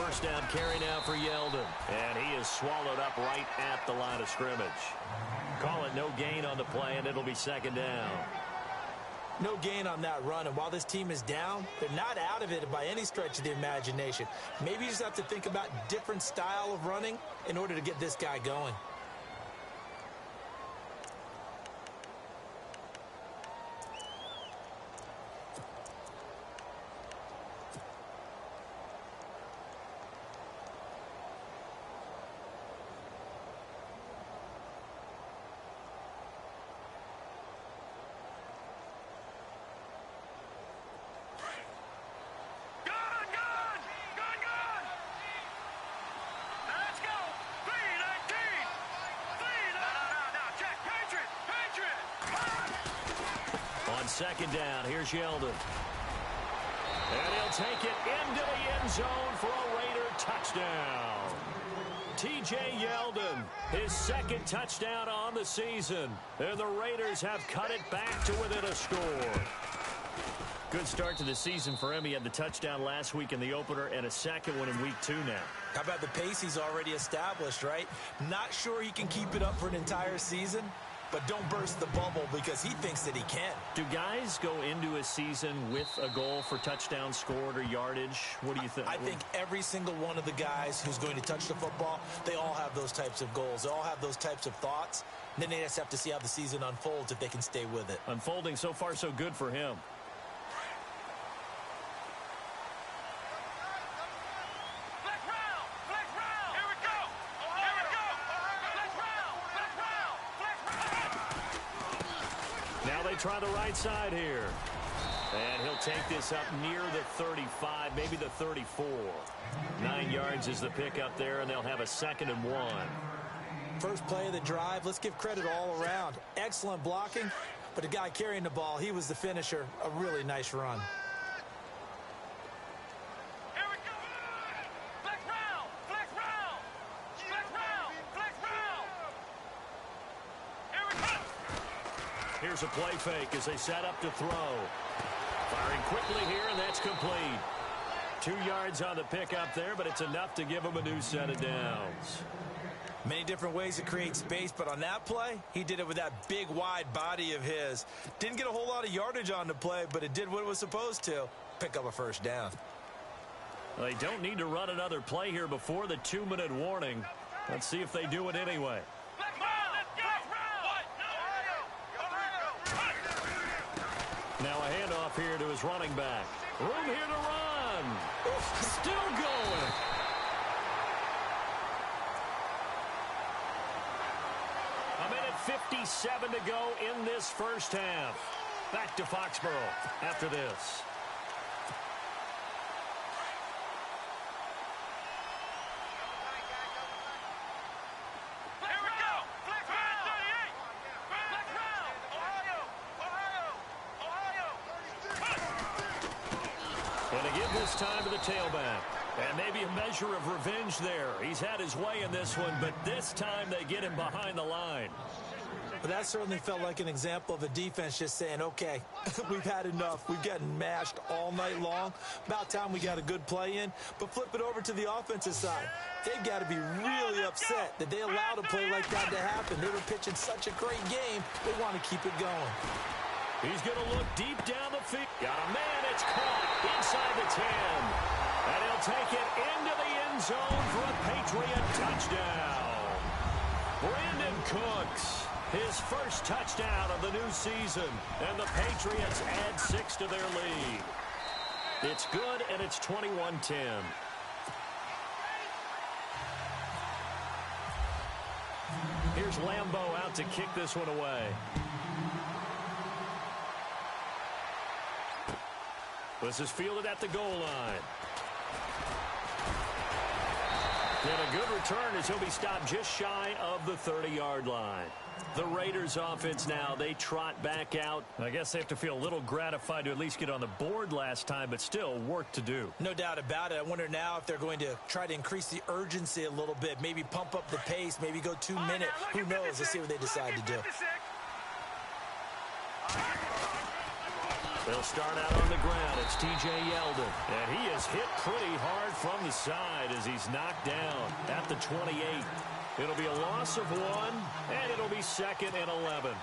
first down carry now for Yeldon. And he is swallowed up right at the line of scrimmage. Call it no gain on the play, and it'll be second down. No gain on that run, and while this team is down, they're not out of it by any stretch of the imagination. Maybe you just have to think about different style of running in order to get this guy going. Second down, here's Yeldon. And he'll take it into the end zone for a Raider touchdown. T.J. Yeldon, his second touchdown on the season. And the Raiders have cut it back to within a score. Good start to the season for him. He had the touchdown last week in the opener and a second one in week 2 now. How about the pace he's already established, right? Not sure he can keep it up for an entire season, but don't burst the bubble because he thinks that he can. Do guys go into a season with a goal for touchdown scored or yardage? What do you think? I think every single one of the guys who's going to touch the football, they all have those types of goals. They all have those types of thoughts. And then they just have to see how the season unfolds if they can stay with it. Unfolding so far so good for him. Try the right side here. And he'll take this up near the 35, maybe the 34. 9 yards is the pickup there, and they'll have a 2nd and 1. First play of the drive, let's give credit all around. Excellent blocking, but the guy carrying the ball, he was the finisher. A really nice run. Here's a play fake as they set up to throw. Firing quickly here, and that's complete. 2 yards on the pickup there, but it's enough to give him a new set of downs. Many different ways to create space, but on that play, he did it with that big, wide body of his. Didn't get a whole lot of yardage on the play, but it did what it was supposed to. Pick up a first down. Well, they don't need to run another play here before the 2-minute warning. Let's see if they do it anyway. Now a handoff here to his running back. Room here to run. Still going. A minute 57 to go in this first half. Back to Foxborough after this. This time to the tailback. And maybe a measure of revenge there. He's had his way in this one, but this time they get him behind the line. But that certainly felt like an example of a defense just saying, okay, we've had enough. We've gotten mashed all night long. About time we got a good play in. But flip it over to the offensive side. They've got to be really upset that they allowed a play like that to happen. They were pitching such a great game. They want to keep it going. He's going to look deep down the field. Got a man. It's caught inside the 10. And he'll take it into the end zone for a Patriot touchdown. Brandon Cooks, his first touchdown of the new season. And the Patriots add 6 to their lead. It's good, and it's 21-10. Here's Lambeau out to kick this one away. This is fielded at the goal line. And a good return as he'll be stopped just shy of the 30-yard line. The Raiders offense now, they trot back out. I guess they have to feel a little gratified to at least get on the board last time, but still work to do. No doubt about it. I wonder now if they're going to try to increase the urgency a little bit, maybe pump up the pace, maybe go 2 minutes. Who knows? Let's see what they decide to do. They'll start out on the ground. It's T.J. Yeldon. And he is hit pretty hard from the side as he's knocked down at the 28. It'll be a loss of 1, and it'll be 2nd and 11.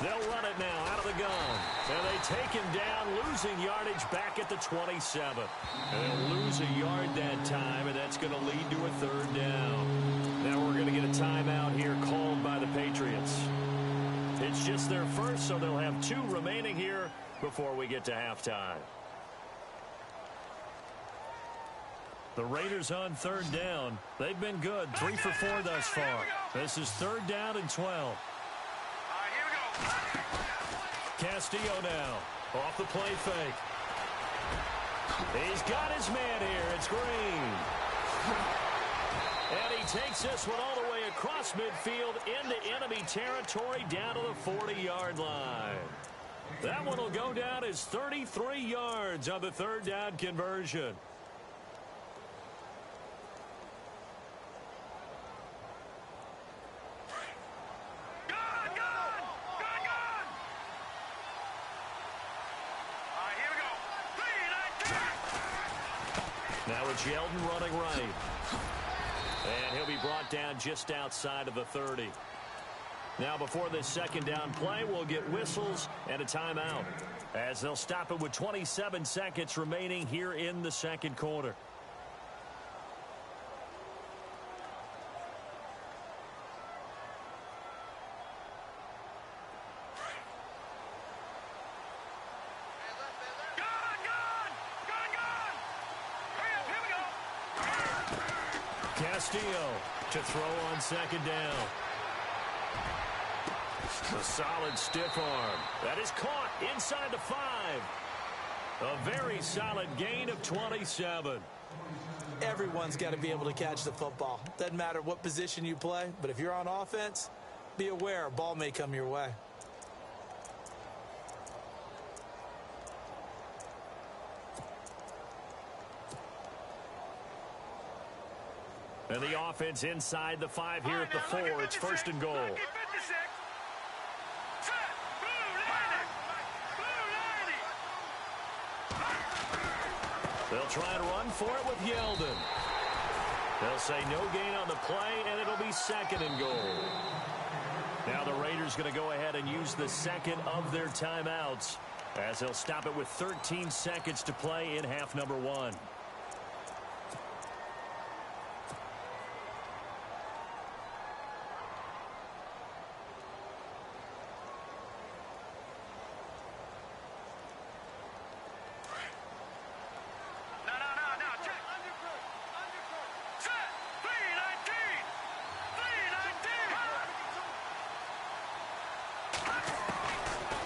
They'll run it now out of the gun. And they take him down, losing yardage back at the 27. And they'll lose a yard that time, and that's going to lead to a 3rd down. Now we're going to get a timeout here called by the Patriots. It's just their first, so they'll have 2 remaining here before we get to halftime. The Raiders on 3rd down. They've been good, 3 for 4 thus far. This is 3rd down and 12. Castillo now, off the play fake. He's got his man here. It's Green. And he takes this one all the way across midfield into enemy territory down to the 40-yard line. That one will go down as 33 yards on the 3rd down conversion. Now it's Yeldon running right. And he'll be brought down just outside of the 30. Now before this 2nd down play, we'll get whistles and a timeout, as they'll stop it with 27 seconds remaining here in the 2nd quarter. Castillo to throw on 2nd down. A solid stiff arm. That is caught inside the 5. A very solid gain of 27. Everyone's got to be able to catch the football. Doesn't matter what position you play, but if you're on offense, be aware a ball may come your way. And the offense inside the 5 here at the 4. It's 1st and goal. They'll try and run for it with Yeldon. They'll say no gain on the play, and it'll be 2nd and goal. Now the Raiders going to go ahead and use the 2nd of their timeouts, as they'll stop it with 13 seconds to play in half number 1.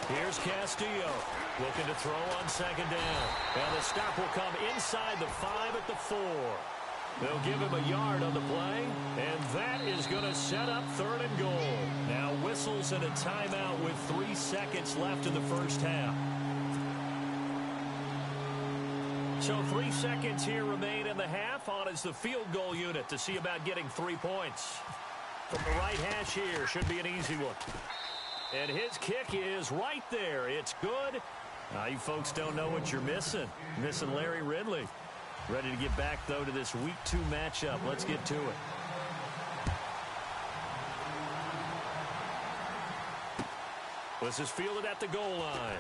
Here's Castillo looking to throw on 2nd down. And the stop will come inside the 5 at the 4. They'll give him a yard on the play, and that is going to set up 3rd and goal. Now whistles and a timeout with 3 seconds left in the 1st half. So 3 seconds here remain in the half. On is the field goal unit to see about getting 3 points. From the right hash here, should be an easy one. And his kick is right there. It's good. You folks don't know what you're missing. Missing Larry Ridley. Ready to get back, though, to this Week 2 matchup. Let's get to it. This is fielded at the goal line.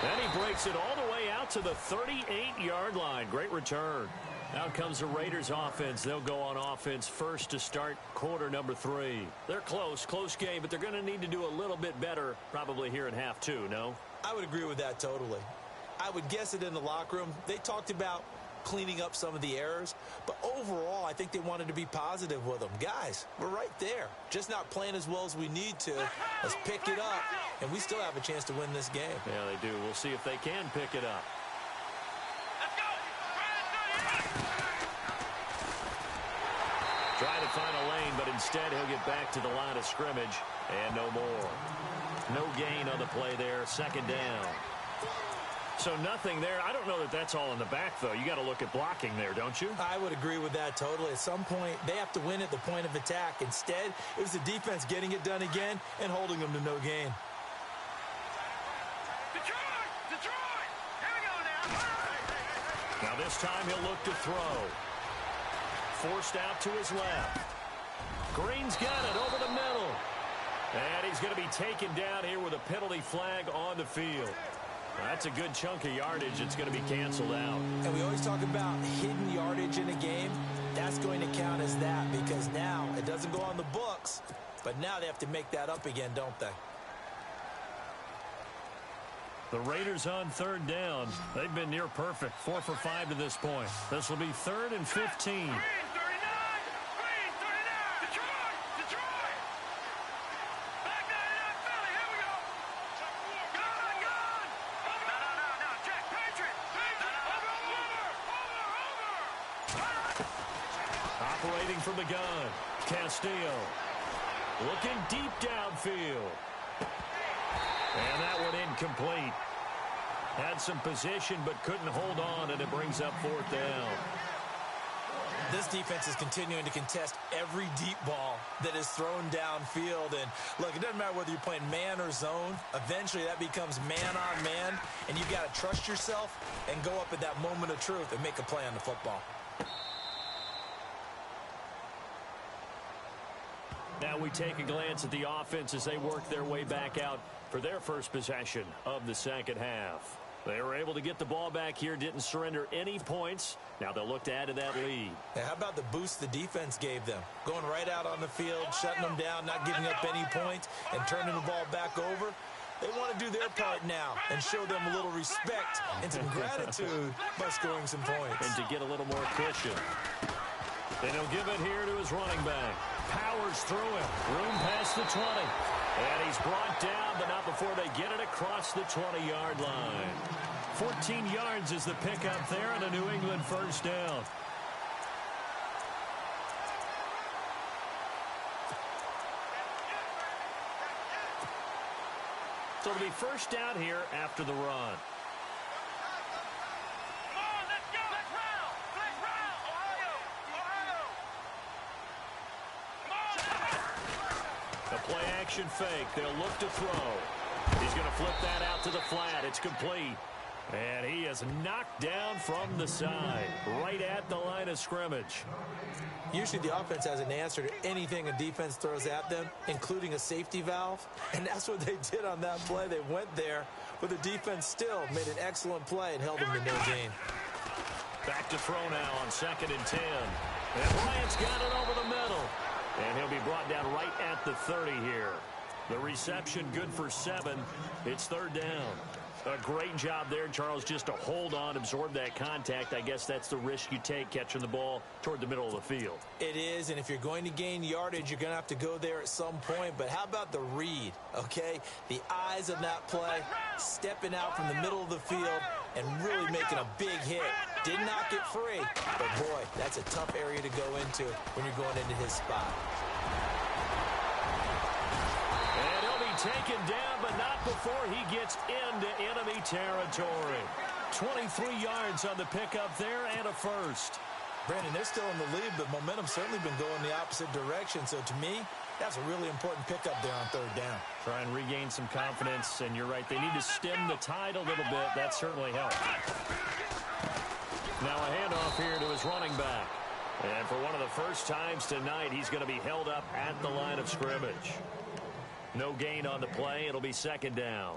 And he breaks it all the way out to the 38-yard line. Great return. Now comes the Raiders offense. They'll go on offense first to start quarter number 3. They're close game, but they're going to need to do a little bit better probably here in half 2, no? I would agree with that totally. I would guess it in the locker room. They talked about cleaning up some of the errors, but overall I think they wanted to be positive with them. Guys, we're right there. Just not playing as well as we need to. Let's pick it up, and we still have a chance to win this game. Yeah, they do. We'll see if they can pick it up. Trying to find a lane, but instead he'll get back to the line of scrimmage, and no more. No gain on the play there. Second down. So nothing there. I don't know that that's all in the back, though. You got to look at blocking there, don't you? I would agree with that totally. At some point, they have to win at the point of attack. Instead, it was the defense getting it done again and holding them to no gain. Detroit! Here we go now. Now this time he'll look to throw. Forced out to his left. Green's got it over the middle. And he's going to be taken down here with a penalty flag on the field. That's a good chunk of yardage. It's going to be canceled out. And we always talk about hidden yardage in a game. That's going to count as that because now it doesn't go on the books, but now they have to make that up again, don't they? The Raiders on third down. They've been near perfect. 4 for 5 to this point. This will be 3rd and 15. Operating from the gun, Castillo. Looking deep downfield. And that one incomplete. Had some position but couldn't hold on, and it brings up 4th down. This defense is continuing to contest every deep ball that is thrown downfield. And look, it doesn't matter whether you're playing man or zone. Eventually that becomes man on man, and you've got to trust yourself and go up at that moment of truth and make a play on the football. Now we take a glance at the offense as they work their way back out for their first possession of the second half. They were able to get the ball back here, didn't surrender any points. Now they'll look to add to that lead. How about the boost the defense gave them? Going right out on the field, shutting them down, not giving up any points, and turning the ball back over. They want to do their part now and show them a little respect and some gratitude by scoring some points. And to get a little more cushion. Then he'll give it here to his running back. Powers through him. Room past the 20. And he's brought down, but not before they get it across the 20-yard line. 14 yards is the pickup there and a New England first down. So it'll be first down here after the run. A play-action fake. They'll look to throw. He's going to flip that out to the flat. It's complete. And he is knocked down from the side, right at the line of scrimmage. Usually the offense has an answer to anything a defense throws at them, including a safety valve. And that's what they did on that play. They went there, but the defense still made an excellent play and held them to no gain. Back to throw now on 2nd and 10. And Bryant's got it over the middle. And he'll be brought down right at the 30 here. The reception good for 7. It's 3rd down. A great job there, Charles, just to hold on, absorb that contact. I guess that's the risk you take catching the ball toward the middle of the field. It is, and if you're going to gain yardage, you're going to have to go there at some point. But how about the read, okay? The eyes of that play, stepping out from the middle of the field and really making a big hit. Did not get free, but boy, that's a tough area to go into when you're going into his spot. And he'll be taken down, but not before he gets into enemy territory. 23 yards on the pickup there and a first. Brandon, they're still in the lead, but momentum's certainly been going the opposite direction. So to me, that's a really important pickup there on 3rd down. Try and regain some confidence, and you're right. They need to stem the tide a little bit. That certainly helps. Now a handoff here to his running back. And for one of the first times tonight, he's going to be held up at the line of scrimmage. No gain on the play. It'll be 2nd down.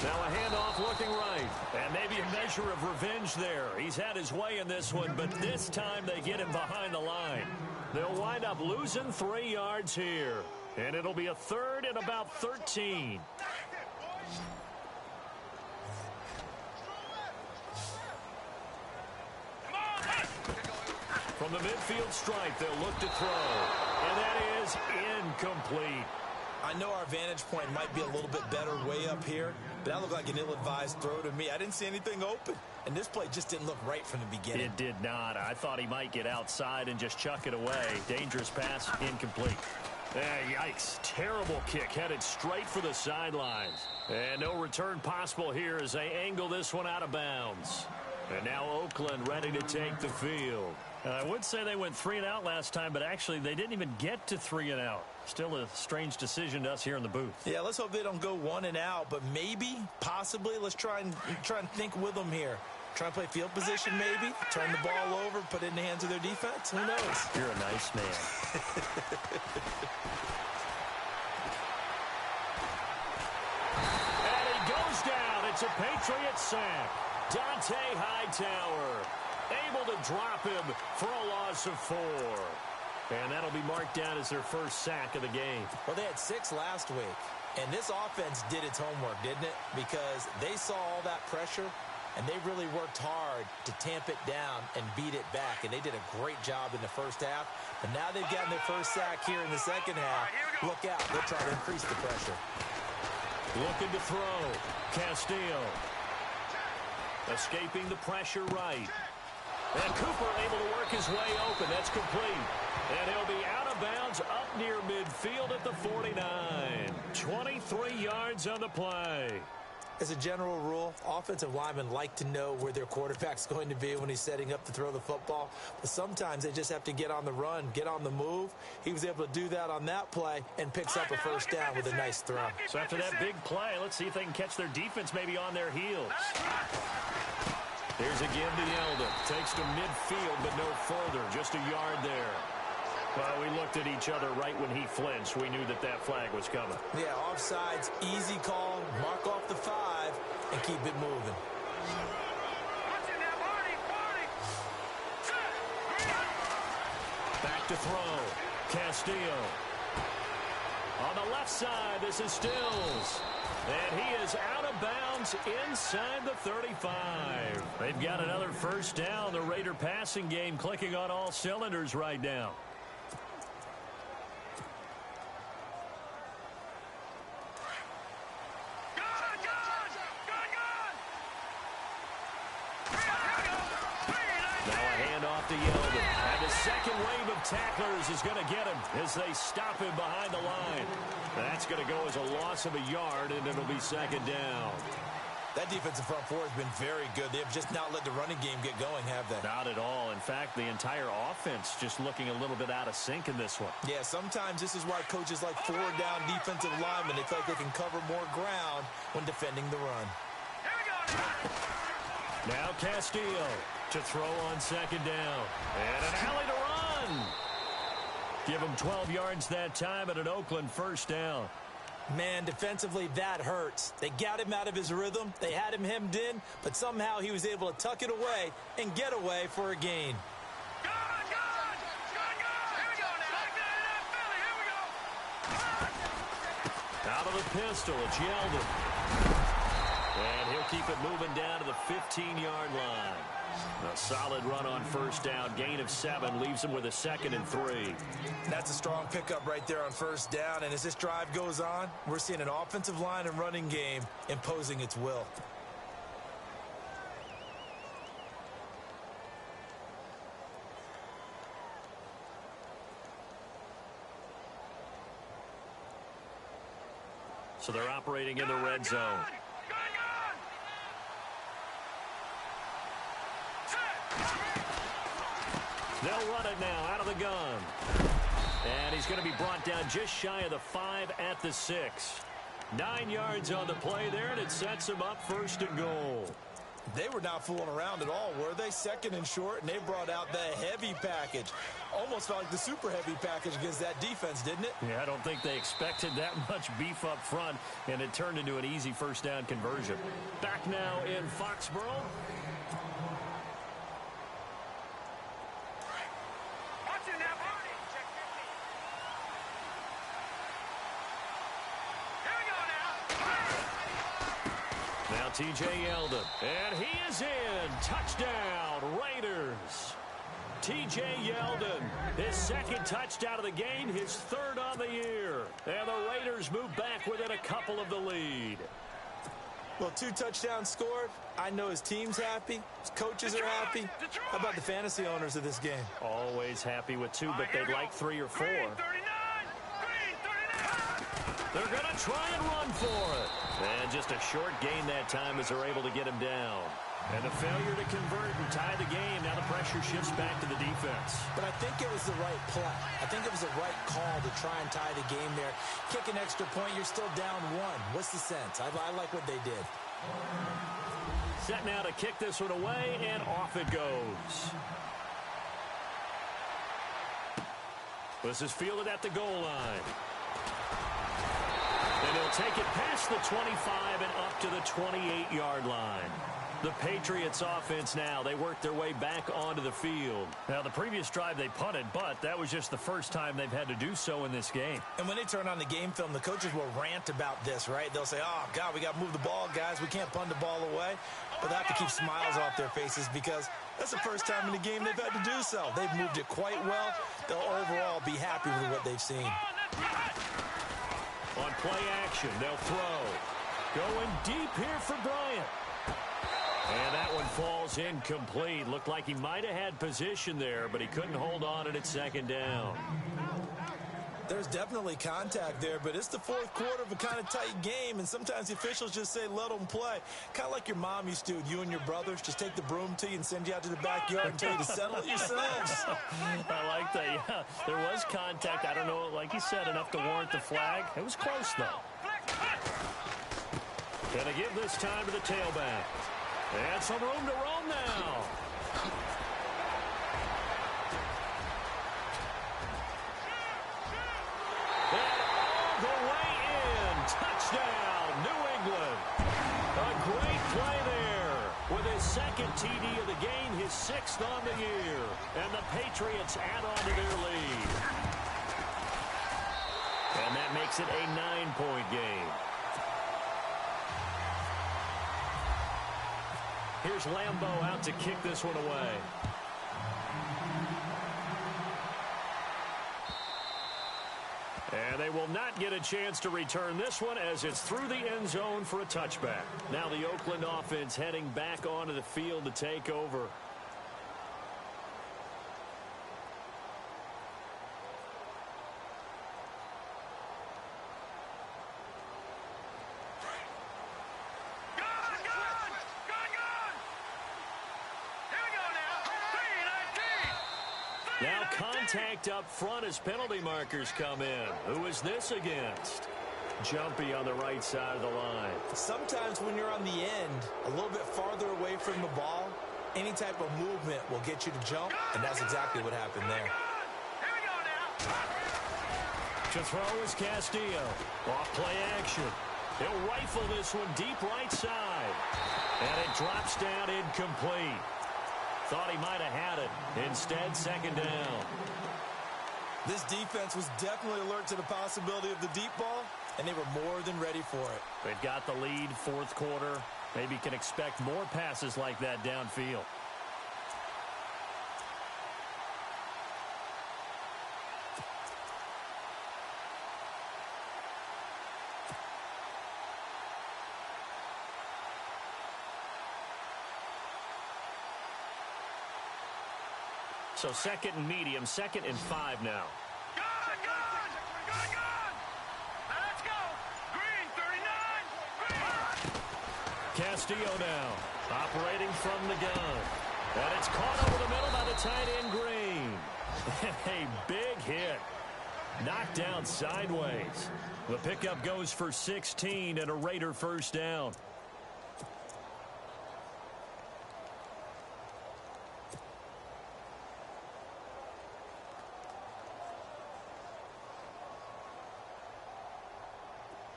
Now a handoff looking right. And maybe a measure of revenge there. He's had his way in this one, but this time they get him behind the line. They'll wind up losing 3 yards here. And it'll be a third and about 13. From the midfield stripe, they'll look to throw. And that is incomplete. I know our vantage point might be a little bit better way up here, but that looked like an ill-advised throw to me. I didn't see anything open, and this play just didn't look right from the beginning. It did not. I thought he might get outside and just chuck it away. Dangerous pass, incomplete. Yikes. Terrible kick headed straight for the sidelines. And no return possible here as they angle this one out of bounds. And now Oakland ready to take the field. I would say they went 3 and out last time, but actually they didn't even get to 3 and out. Still a strange decision to us here in the booth. Yeah, let's hope they don't go 1 and out, but maybe, possibly, let's try and think with them here. Try and play field position maybe, turn the ball over, put it in the hands of their defense. Who knows? You're a nice man. And he goes down. It's a Patriot sack. Dante Hightower able to drop him for a loss of 4. And that'll be marked down as their first sack of the game. Well, they had 6 last week, and this offense did its homework, didn't it? Because they saw all that pressure, and they really worked hard to tamp it down and beat it back. And they did a great job in the first half. But now they've gotten their first sack here in the second half. Look out. They'll try to increase the pressure. Looking to throw. Castillo. Escaping the pressure right. And Cooper able to work his way open. That's complete. And he'll be out of bounds up near midfield at the 49. 23 yards on the play. As a general rule, offensive linemen like to know where their quarterback's going to be when he's setting up to throw the football. But sometimes they just have to get on the run, get on the move. He was able to do that on that play and picks up a first down with a nice throw. So after that big play, let's see if they can catch their defense maybe on their heels. Here's a give to Yeldon. Takes to midfield, but no further. Just a yard there. Well, we looked at each other right when he flinched. We knew that that flag was coming. Yeah, offsides, easy call. Mark off the 5 and keep it moving. Back to throw. Castillo. On the left side, this is Stills. And he is out of bounds inside the 35. They've got another first down. The Raider passing game clicking on all cylinders right now. To Yeldon. And the second wave of tacklers is going to get him as they stop him behind the line. That's going to go as a loss of a yard, and it'll be second down. That defensive front four has been very good. They have just not let the running game get going, have they? Not at all. In fact, the entire offense just looking a little bit out of sync in this one. Yeah, sometimes this is why coaches like 4-down defensive linemen. They feel like they can cover more ground when defending the run. Now Castillo to throw on second down. And an alley to run. Give him 12 yards that time and an Oakland first down. Man, defensively, that hurts. They got him out of his rhythm. They had him hemmed in, but somehow he was able to tuck it away and get away for a gain. Out of the pistol, it's Yeldon. And he'll keep it moving down to the 15-yard line. A solid run on first down. Gain of 7 leaves him with a 2nd and 3. That's a strong pickup right there on first down. And as this drive goes on, we're seeing an offensive line and running game imposing its will. So they're operating in the red zone. They'll run it now out of the gun. And he's going to be brought down just shy of the 5 at the 6. 9 yards on the play there, and it sets him up 1st and goal. They were not fooling around at all, were they? 2nd and short, and they brought out the heavy package. Almost felt like the super heavy package against that defense, didn't it? Yeah, I don't think they expected that much beef up front, and it turned into an easy first down conversion. Back now in Foxborough. T.J. Yeldon. And he is in. Touchdown, Raiders. T.J. Yeldon, his second touchdown of the game, his third on the year. And the Raiders move back within a couple of the lead. Well, 2 touchdowns scored. I know his team's happy. His coaches are happy. How about the fantasy owners of this game? Always happy with 2, but they'd like 3 or 4. Green 39! Green 39! They're going to try and run for it. And just a short gain that time as they're able to get him down. And the failure to convert and tie the game. Now the pressure shifts back to the defense. But I think it was the right play. I think it was the right call to try and tie the game there. Kick an extra point, you're still down 1. What's the sense? I like what they did. Set now to kick this one away, and off it goes. This is fielded at the goal line. And he'll take it past the 25 and up to the 28-yard line. The Patriots offense now, they work their way back onto the field. Now, the previous drive they punted, but that was just the first time they've had to do so in this game. And when they turn on the game film, the coaches will rant about this, right? They'll say, oh, God, we got to move the ball, guys. We can't punt the ball away. But they have to keep smiles off their faces because that's the first time in the game they've had to do so. They've moved it quite well. They'll overall be happy with what they've seen. On play action, they'll throw. Going deep here for Bryant. And that one falls incomplete. Looked like he might have had position there, but he couldn't hold on and it's second down. There's definitely contact there, but it's the fourth quarter of a kind of tight game, and sometimes the officials just say, let them play. Kind of like your mom used to with you and your brothers. Just take the broom to you and send you out to the backyard and tell you to settle it yourselves. I like that, yeah. There was contact. I don't know, like you said, enough to warrant the flag. It was close, though. Gonna give this time to the tailback. And some room to roam now. And all the way in. Touchdown, New England. A great play there. With his second TD of the game, his 6th on the year. And the Patriots add on to their lead. And that makes it a 9-point game. Here's Lambeau out to kick this one away. And they will not get a chance to return this one as it's through the end zone for a touchback. Now the Oakland offense heading back onto the field to take over. Now contact up front as penalty markers come in. Who is this against? Jumpy on the right side of the line. Sometimes when you're on the end, a little bit farther away from the ball, any type of movement will get you to jump, and that's exactly what happened there. To throw is Castillo. Off play action. He'll rifle this one deep right side. And it drops down incomplete. Thought he might have had it. Instead, second down. This defense was definitely alert to the possibility of the deep ball, and they were more than ready for it. They've got the lead, fourth quarter. Maybe can expect more passes like that downfield. So second and medium, 2nd and 5 now. Good! Let's go! Green 39! Green! Castillo now, operating from the gun. And it's caught over the middle by the tight end Green. A big hit. Knocked down sideways. The pickup goes for 16 and a Raider first down.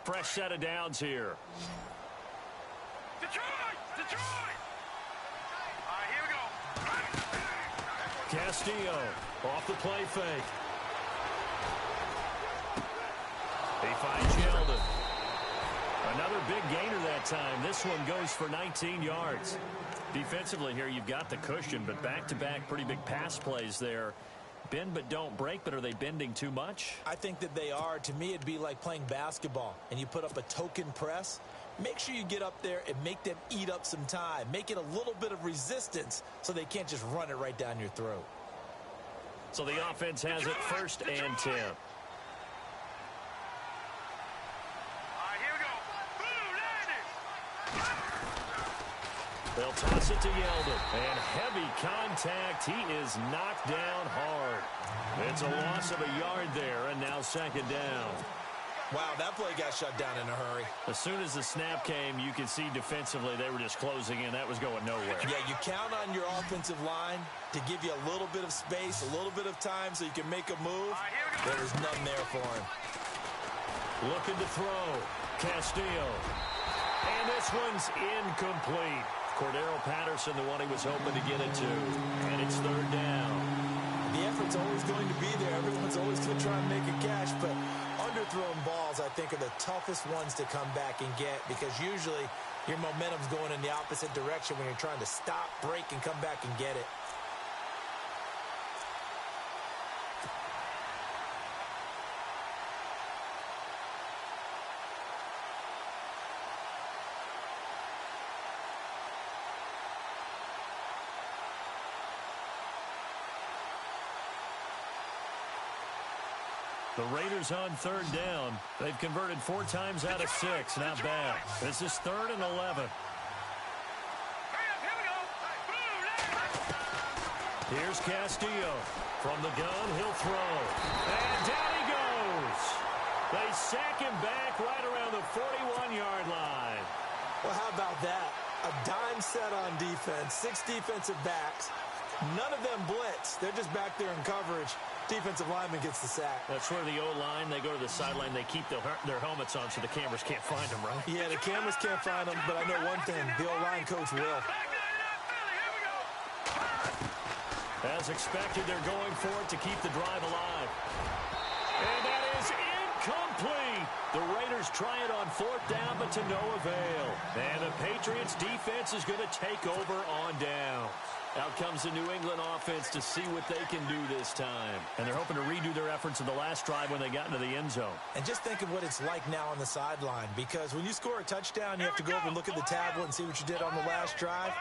Fresh set of downs here. Detroit! All right, here we go. Castillo off the play fake. He finds Yeldon. Another big gainer that time. This one goes for 19 yards. Defensively here, you've got the cushion, but back-to-back pretty big pass plays there. Bend but don't break, but are they bending too much? I think that they are. To me, it'd be like playing basketball, and you put up a token press. Make sure you get up there and make them eat up some time. Make it a little bit of resistance so they can't just run it right down your throat. So the offense has it 1st and 10. They'll toss it to Yeldon. And heavy contact. He is knocked down hard. It's a loss of a yard there, and now 2nd down. Wow, that play got shut down in a hurry. As soon as the snap came, you could see defensively they were just closing in. That was going nowhere. Yeah, you count on your offensive line to give you a little bit of space, a little bit of time so you can make a move. There was none there for him. Looking to throw. Castillo. And this one's incomplete. Cordero Patterson, the one he was hoping to get it to. And it's 3rd down. The effort's always going to be there. Everyone's always going to try and make a catch, but underthrown balls, I think, are the toughest ones to come back and get because usually your momentum's going in the opposite direction when you're trying to stop, break, and come back and get it. The Raiders on 3rd down. They've converted 4 times out of 6. Not bad. This is 3rd and 11. Here's Castillo. From the gun, he'll throw. And down he goes. They sack him back right around the 41-yard line. Well, how about that? A dime set on defense, 6 defensive backs. None of them blitz. They're just back there in coverage. Defensive lineman gets the sack. That's where the O-line, they go to the sideline, they keep their helmets on so the cameras can't find them, right? Yeah, the cameras can't find them, but I know one thing. The O-line coach will. As expected, they're going for it to keep the drive alive. And that is incomplete. The Raiders try it on 4th down, but to no avail. And the Patriots defense is going to take over on down. Out comes the New England offense to see what they can do this time. And they're hoping to redo their efforts in the last drive when they got into the end zone. And just think of what it's like now on the sideline, because when you score a touchdown, you have to go over and look at the tablet and see what you did on the last drive.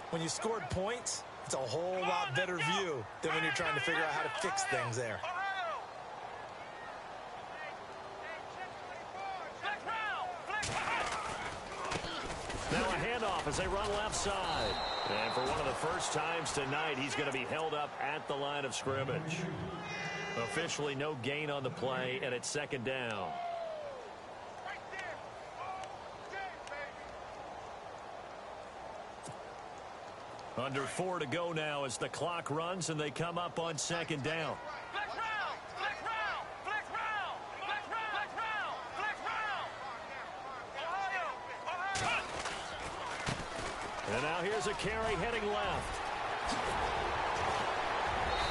When you scored points, it's a whole lot better view than when you're trying to figure out how to fix things there. Now a handoff as they run left side. And for one of the first times tonight, he's going to be held up at the line of scrimmage. Officially no gain on the play, and it's 2nd down. Under 4 to go now as the clock runs and they come up on 2nd down. And now here's a carry heading left.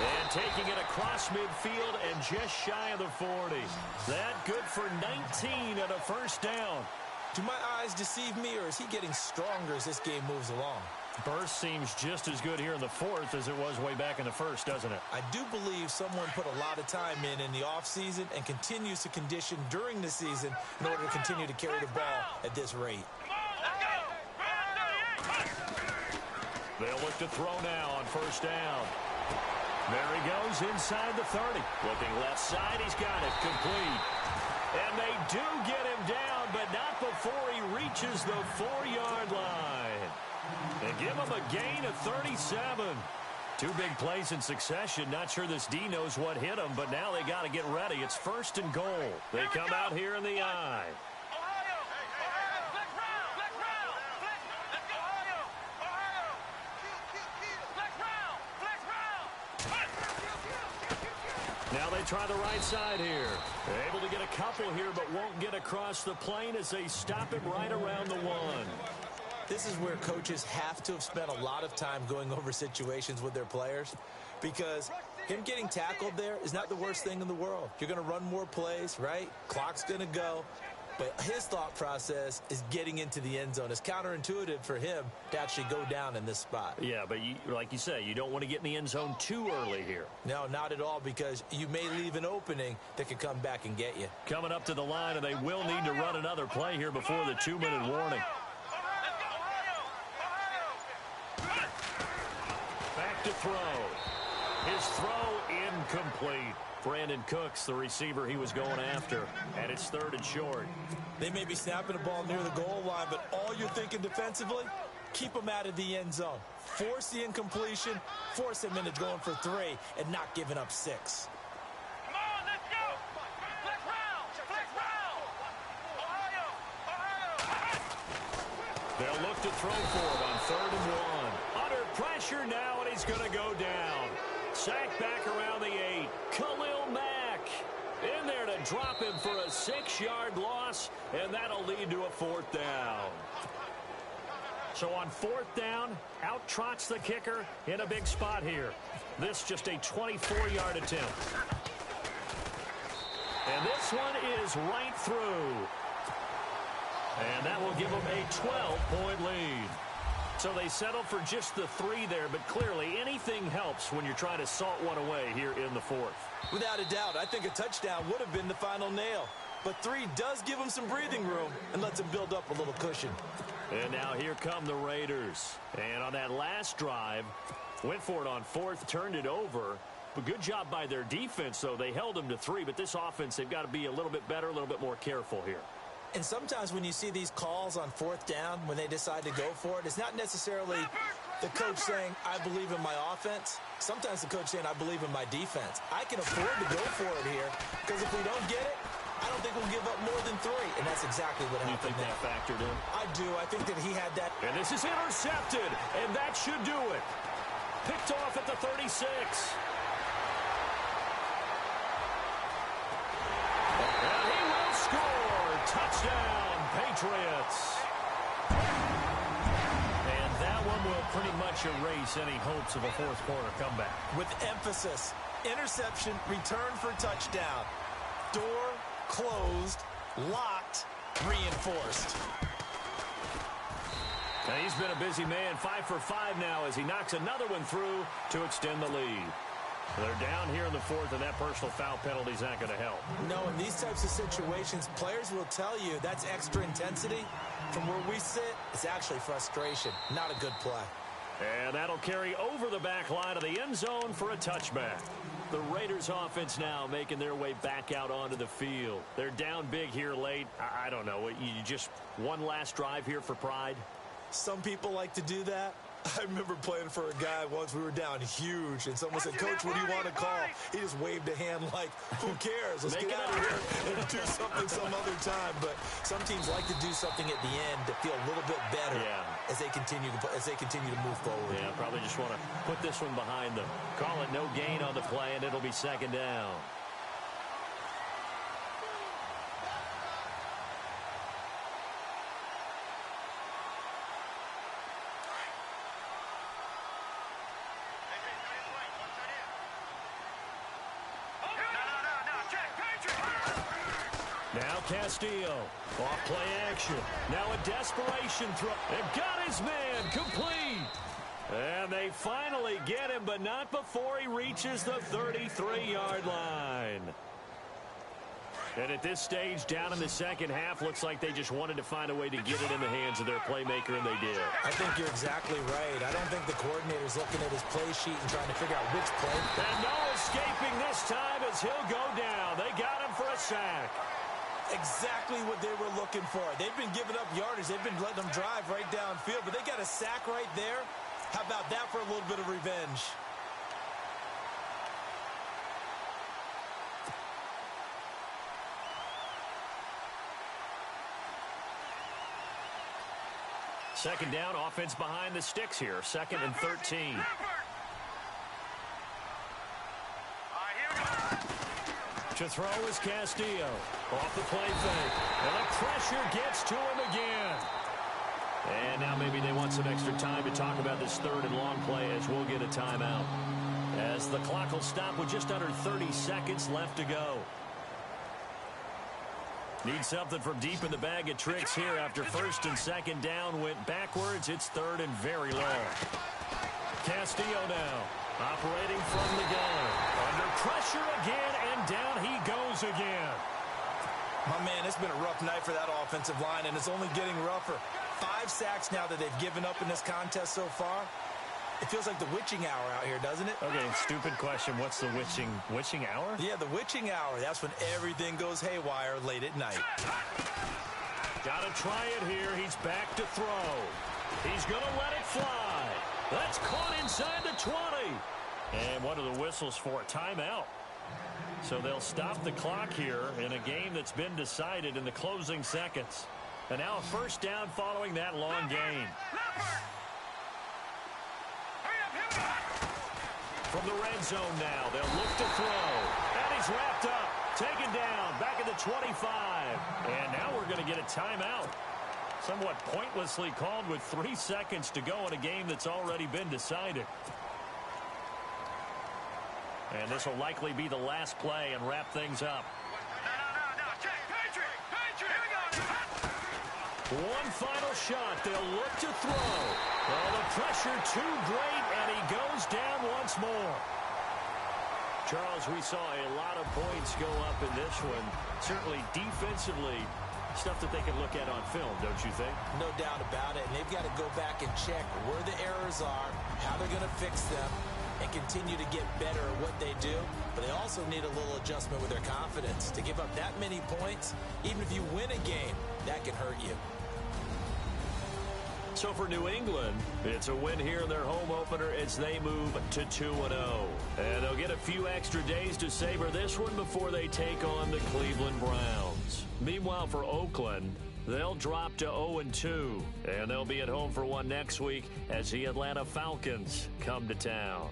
And taking it across midfield and just shy of the 40. That good for 19 at a 1st down. Do my eyes deceive me, or is he getting stronger as this game moves along? Burst seems just as good here in the 4th as it was way back in the 1st, doesn't it? I do believe someone put a lot of time in the offseason and continues to condition during the season in order to continue to carry the ball at this rate. They'll look to throw now on 1st down. There he goes inside the 30. Looking left side, he's got it complete. And they do get him down, but not before he reaches the 4-yard line. They give him a gain of 37. 2 big plays in succession. Not sure this D knows what hit him, but now they got to get ready. It's 1st and goal. They come out here in the I. Now they try the right side here. They're able to get a couple here, but won't get across the plane as they stop him right around the 1. This is where coaches have to have spent a lot of time going over situations with their players, because him getting tackled there is not the worst thing in the world. You're going to run more plays, right? Clock's going to go. But his thought process is getting into the end zone. It's counterintuitive for him to actually go down in this spot. Yeah, but like you say, you don't want to get in the end zone too early here. No, not at all, because you may leave an opening that could come back and get you. Coming up to the line, and they will need to run another play here before the 2-minute warning. Back to throw. His throw incomplete. Brandon Cooks, the receiver he was going after, and it's 3rd and short. They may be snapping the ball near the goal line, but all you're thinking defensively, keep them out of the end zone. Force the incompletion, force him into going for 3, and not giving up 6. Come on, let's go. Flex round. Flex round. Ohio. They'll look to throw for it on 3rd and 1. Under pressure now, and he's going to go down. Sacked back around the 8. Khalil Mack in there to drop him for a 6-yard loss, and that'll lead to a 4th down. So on 4th down, out trots the kicker in a big spot here. This just a 24-yard attempt. And this one is right through. And that will give them a 12-point lead. So they settled for just the 3 there, but clearly anything helps when you're trying to salt one away here in the 4th. Without a doubt, I think a touchdown would have been the final nail. But 3 does give them some breathing room and lets them build up a little cushion. And now here come the Raiders. And on that last drive, went for it on 4th, turned it over. But good job by their defense, though. They held them to 3, but this offense, they've got to be a little bit better, a little bit more careful here. And sometimes when you see these calls on 4th down, when they decide to go for it, it's not necessarily the coach saying, I believe in my offense. Sometimes the coach saying, I believe in my defense. I can afford to go for it here, because if we don't get it, I don't think we'll give up more than 3. And that's exactly what happened. You think that factored in? I do. I think that he had that. And this is intercepted, and that should do it. Picked off at the 36. And he will score. Touchdown, Patriots. And that one will pretty much erase any hopes of a 4th quarter comeback. With emphasis, interception, return for touchdown. Door closed, locked, reinforced. Now he's been a busy man, 5 for 5 now as he knocks another one through to extend the lead. They're down here in the 4th, and that personal foul penalty is not going to help. No, in these types of situations, players will tell you that's extra intensity. From where we sit, it's actually frustration, not a good play. And that'll carry over the back line of the end zone for a touchback. The Raiders offense now making their way back out onto the field. They're down big here late. I don't know. You just one last drive here for pride? Some people like to do that. I remember playing for a guy once. We were down huge, and someone said, Coach, what do you want to call? He just waved a hand like, who cares? Let's get out of here and do something some other time. But some teams like to do something at the end to feel a little bit better as they continue to move forward. Yeah, probably just want to put this one behind them. Call it no gain on the play, and it'll be 2nd down. Now Castillo, off play action. Now a desperation throw. They've got his man complete. And they finally get him, but not before he reaches the 33-yard line. And at this stage, down in the second half, looks like they just wanted to find a way to get it in the hands of their playmaker, and they did. I think you're exactly right. I don't think the coordinator's looking at his play sheet and trying to figure out which play. And no escaping this time as he'll go down. They got him for a sack. Exactly what they were looking for. They've been giving up yardage. They've been letting them drive right downfield, but they got a sack right there. How about that for a little bit of revenge? Second down, offense behind the sticks here. 2nd and 13. To throw is Castillo. Off the play fake. And the pressure gets to him again. And now maybe they want some extra time to talk about this 3rd and long play as we'll get a timeout. As the clock will stop with just under 30 seconds left to go. Need something from deep in the bag of tricks here after first and second down went backwards. It's third and very long. Castillo now operating from the gun. Under pressure again, and down he goes again. My man, it's been a rough night for that offensive line, and it's only getting rougher. 5 sacks now that they've given up in this contest so far. It feels like the witching hour out here, doesn't it? Okay, stupid question. What's the witching hour? Yeah, the witching hour. That's when everything goes haywire late at night. Got to try it here. He's back to throw. He's going to let it fly. That's caught inside the 20. And one of the whistles for a timeout. So they'll stop the clock here in a game that's been decided in the closing seconds. And now a first down following that long gain. From the red zone now, they'll look to throw. And he's wrapped up. Taken down, back at the 25. And now we're going to get a timeout. Somewhat pointlessly called with 3 seconds to go in a game that's already been decided. And this will likely be the last play and wrap things up. One final shot. They'll look to throw. Well, the pressure too great, and he goes down once more. Charles, we saw a lot of points go up in this one. Certainly defensively, stuff that they can look at on film, don't you think? No doubt about it. And they've got to go back and check where the errors are, how they're going to fix them, and continue to get better at what they do. But they also need a little adjustment with their confidence. To give up that many points, even if you win a game, that can hurt you. So for New England, it's a win here in their home opener as they move to 2-0. And they'll get a few extra days to savor this one before they take on the Cleveland Browns. Meanwhile, for Oakland, they'll drop to 0-2. And they'll be at home for one next week as the Atlanta Falcons come to town.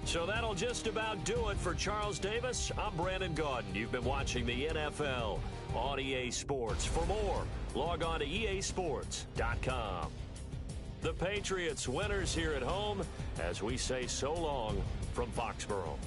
So that'll just about do it for Charles Davis. I'm Brandon Gaudin. You've been watching the NFL on EA Sports. For more, log on to easports.com. The Patriots winners here at home as we say so long from Foxborough.